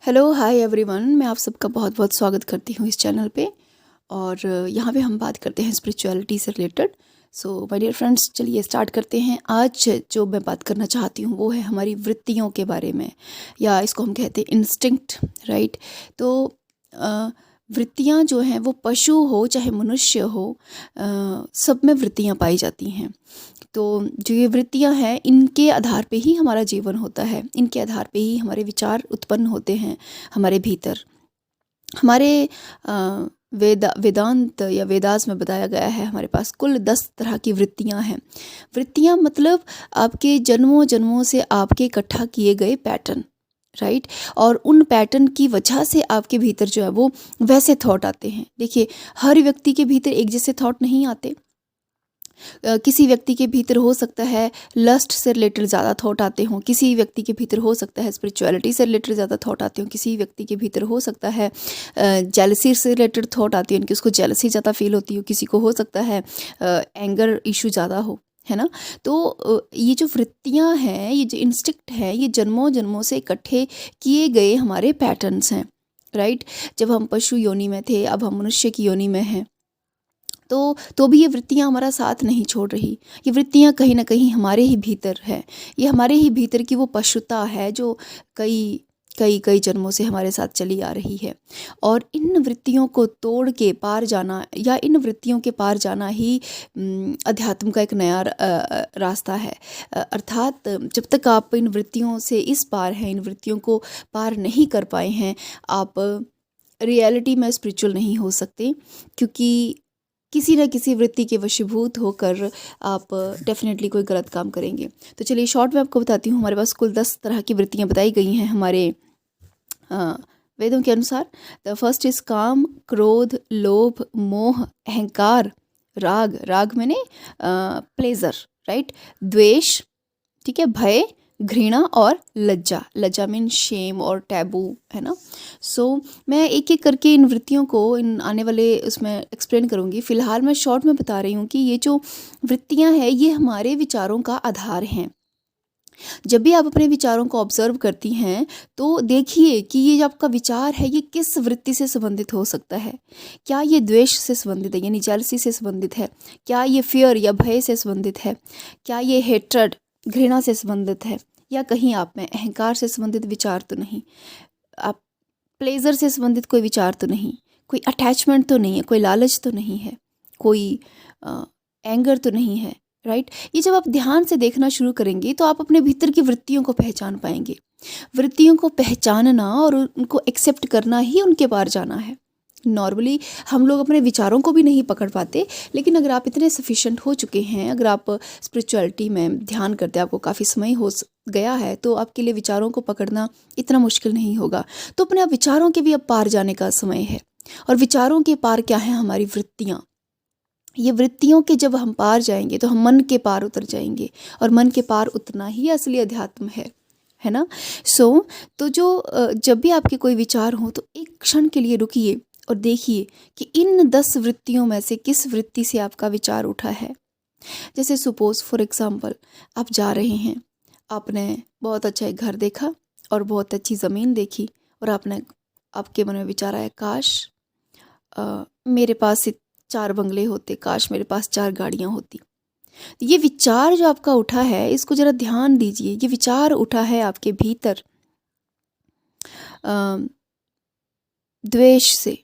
Hello hi everyone, मैं आप सबका बहुत बहुत स्वागत करती हूँ इस चैनल पे। और यहाँ पे हम बात करते हैं स्पिरिचुअलिटी से related. So my dear friends, चलिए स्टार्ट करते हैं। आज जो मैं बात करना चाहती हूँ वो है हमारी वृत्तियों के बारे में, या इसको हम कहते हैं इंस्टिंक्ट, राइट। तो वृत्तियाँ जो हैं वो पशु हो चाहे मनुष्य हो, सब में वृत्तियाँ पाई जाती हैं। तो जो ये वृत्तियाँ हैं इनके आधार पे ही हमारा जीवन होता है, इनके आधार पे ही हमारे विचार उत्पन्न होते हैं हमारे भीतर। हमारे वेदांत या वेदास में बताया गया है हमारे पास कुल 10 तरह की वृत्तियाँ हैं। वृत्तियाँ मतलब आपके जन्मों जन्मों से आपके इकट्ठा किए गए पैटर्न, राइट। और उन पैटर्न की वजह से आपके भीतर जो है वो वैसे थॉट आते हैं। देखिए, हर व्यक्ति के भीतर एक जैसे थॉट नहीं आते। किसी व्यक्ति के भीतर हो सकता है लस्ट से रिलेटेड ज़्यादा थॉट आते हों, किसी व्यक्ति के भीतर हो सकता है स्पिरिचुअलिटी से रिलेटेड ज़्यादा थॉट आते हों, किसी व्यक्ति के भीतर हो सकता है जेलसी से रिलेटेड थॉट आती है, उनकी उसको जेलसी ज़्यादा फील होती हो, किसी को हो सकता है एंगर इशू ज़्यादा हो, है ना। तो ये जो वृत्तियाँ हैं, ये जो इंस्टिक्ट है, ये जन्मों जन्मों से इकट्ठे किए गए हमारे पैटर्न्स हैं, राइट। जब हम पशु योनि में थे, अब हम मनुष्य की योनि में हैं, तो भी ये वृत्तियाँ हमारा साथ नहीं छोड़ रही। ये वृत्तियाँ कहीं ना कहीं हमारे ही भीतर है, ये हमारे ही भीतर की वो पशुता है जो कई कई कई जन्मों से हमारे साथ चली आ रही है। और इन वृत्तियों को तोड़ के पार जाना, या इन वृत्तियों के पार जाना ही अध्यात्म का एक नया रास्ता है। अर्थात जब तक आप इन वृत्तियों से इस पार हैं, इन वृत्तियों को पार नहीं कर पाए हैं, आप रियलिटी में स्पिरिचुअल नहीं हो सकते। क्योंकि किसी न किसी वृत्ति के वशीभूत होकर आप डेफिनेटली कोई गलत काम करेंगे। तो चलिए शॉर्ट में आपको बताती हूँ। हमारे पास कुल 10 तरह की वृत्तियाँ बताई गई हैं हमारे वेदों के अनुसार। द फर्स्ट इज काम, क्रोध, लोभ, मोह, अहंकार, राग, राग मैंने प्लेजर, राइट, द्वेष, ठीक है, भय, घृणा और लज्जा, लज्जा मीन शेम और टैबू, है ना। सो मैं एक एक करके इन वृत्तियों को इन आने वाले उसमें एक्सप्लेन करूँगी। फ़िलहाल मैं शॉर्ट में बता रही हूँ कि ये जो वृत्तियाँ हैं ये हमारे विचारों का आधार हैं। जब भी आप अपने विचारों को ऑब्जर्व करती हैं तो देखिए कि ये जो आपका विचार है ये किस वृत्ति से संबंधित हो सकता है। क्या ये द्वेष से संबंधित है, यानी जेलसी से संबंधित है? क्या ये फियर या भय से संबंधित है? क्या ये हेट्रेड, घृणा से संबंधित है? या कहीं आप में अहंकार से संबंधित विचार तो नहीं? आप प्लेजर से संबंधित कोई विचार तो नहीं? कोई अटैचमेंट तो नहीं है? कोई लालच तो नहीं है? कोई एंगर तो नहीं है, राइट। ये जब आप ध्यान से देखना शुरू करेंगे तो आप अपने भीतर की वृत्तियों को पहचान पाएंगे। वृत्तियों को पहचानना और उनको एक्सेप्ट करना ही उनके पार जाना है। नॉर्मली हम लोग अपने विचारों को भी नहीं पकड़ पाते, लेकिन अगर आप इतने सफिशेंट हो चुके हैं, अगर आप स्पिरिचुअलिटी में ध्यान करते हैं, आपको काफ़ी समय हो गया है, तो आपके लिए विचारों को पकड़ना इतना मुश्किल नहीं होगा। तो अपने आप विचारों के भी अब पार जाने का समय है। और विचारों के पार क्या है? हमारी वृत्तियाँ। ये वृत्तियों के जब हम पार जाएंगे तो हम मन के पार उतर जाएंगे, और मन के पार उतना ही असली अध्यात्म है ना। तो जो जब भी आपके कोई विचार हो तो एक क्षण के लिए रुकिए और देखिए कि इन 10 वृत्तियों में से किस वृत्ति से आपका विचार उठा है। जैसे सपोज फॉर एग्जाम्पल, आप जा रहे हैं, आपने बहुत अच्छा एक घर देखा और बहुत अच्छी ज़मीन देखी, और आपके मन में विचार आया, काश मेरे पास 4 बंगले होते, काश मेरे पास 4 गाड़ियाँ होती। ये विचार जो आपका उठा है, इसको ज़रा ध्यान दीजिए। ये विचार उठा है आपके भीतर द्वेष से,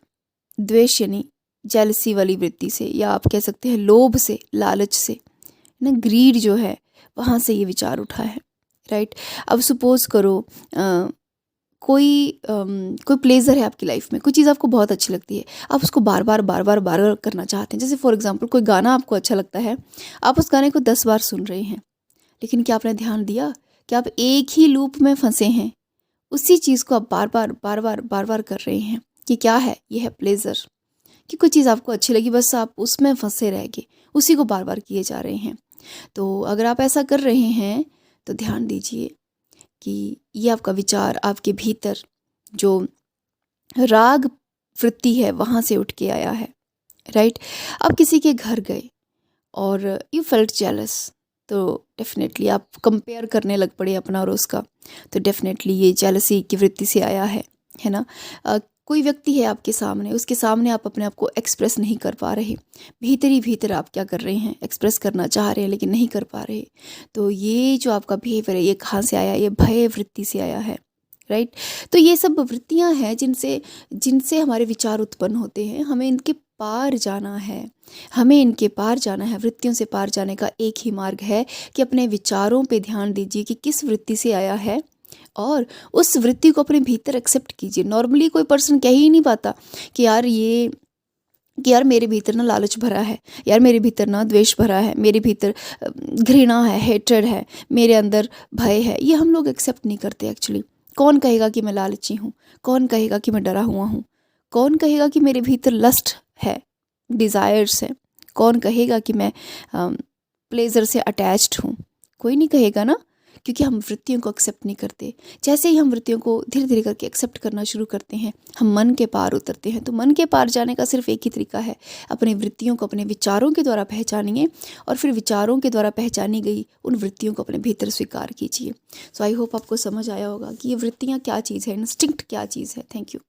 द्वेष यानी जेलसी वाली वृत्ति से, या आप कह सकते हैं लोभ से, लालच से, ना, ग्रीड जो है वहाँ से ये विचार उठा है, राइट। अब सपोज करो कोई प्लेजर है आपकी लाइफ में, कोई चीज़ आपको बहुत अच्छी लगती है, आप उसको बार बार करना चाहते हैं। जैसे फॉर एग्जांपल कोई गाना आपको अच्छा लगता है, आप उस गाने को 10 बार सुन रहे हैं, लेकिन क्या आपने ध्यान दिया कि आप एक ही लूप में फंसे हैं? उसी चीज़ को आप बार बार कर रहे हैं। कि क्या है? ये है प्लेजर। कि कोई चीज़ आपको अच्छी लगी, बस आप उसमें फंसे रह गए, उसी को बार बार किए जा रहे हैं। तो अगर आप ऐसा कर रहे हैं तो ध्यान दीजिए कि ये आपका विचार आपके भीतर जो राग वृत्ति है वहाँ से उठ के आया है, राइट। अब किसी के घर गए और यू फेल्ट जेलस, तो डेफिनेटली आप कंपेयर करने लग पड़े अपना और उसका, तो डेफिनेटली ये जेलसी की वृत्ति से आया है। है ना। कोई व्यक्ति है आपके सामने, उसके सामने आप अपने आप को एक्सप्रेस नहीं कर पा रहे, भीतर ही भीतर आप क्या कर रहे हैं, एक्सप्रेस करना चाह रहे हैं लेकिन नहीं कर पा रहे। तो ये जो आपका बिहेवियर है, ये कहाँ से आया, ये भय वृत्ति से आया है, राइट। तो ये सब वृत्तियां हैं जिनसे जिनसे हमारे विचार उत्पन्न होते हैं। हमें इनके पार जाना है, हमें इनके पार जाना है। वृत्तियों से पार जाने का एक ही मार्ग है कि अपने विचारों पे ध्यान दीजिए कि किस वृत्ति से आया है, और उस वृत्ति को अपने भीतर एक्सेप्ट कीजिए। नॉर्मली कोई पर्सन कह ही नहीं पाता कि यार मेरे भीतर ना लालच भरा है, यार मेरे भीतर ना द्वेष भरा है, मेरे भीतर घृणा है, हेट्रेड है, मेरे अंदर भय है। ये हम लोग एक्सेप्ट नहीं करते एक्चुअली। कौन कहेगा कि मैं लालची हूँ, कौन कहेगा कि मैं डरा हुआ हूँ, कौन कहेगा कि मेरे भीतर लस्ट है, डिज़ायर्स है, कौन कहेगा कि मैं प्लेजर से अटैच्ड हूँ। कोई नहीं कहेगा ना, क्योंकि हम वृत्तियों को एक्सेप्ट नहीं करते। जैसे ही हम वृत्तियों को धीरे धीरे करके एक्सेप्ट करना शुरू करते हैं, हम मन के पार उतरते हैं। तो मन के पार जाने का सिर्फ एक ही तरीका है, अपनी वृत्तियों को अपने विचारों के द्वारा पहचानिए, और फिर विचारों के द्वारा पहचानी गई उन वृत्तियों को अपने भीतर स्वीकार कीजिए। सो आई होप आपको समझ आया होगा कि ये वृत्तियाँ क्या चीज़ है, इंस्टिंक्ट क्या चीज़ है। Thank you.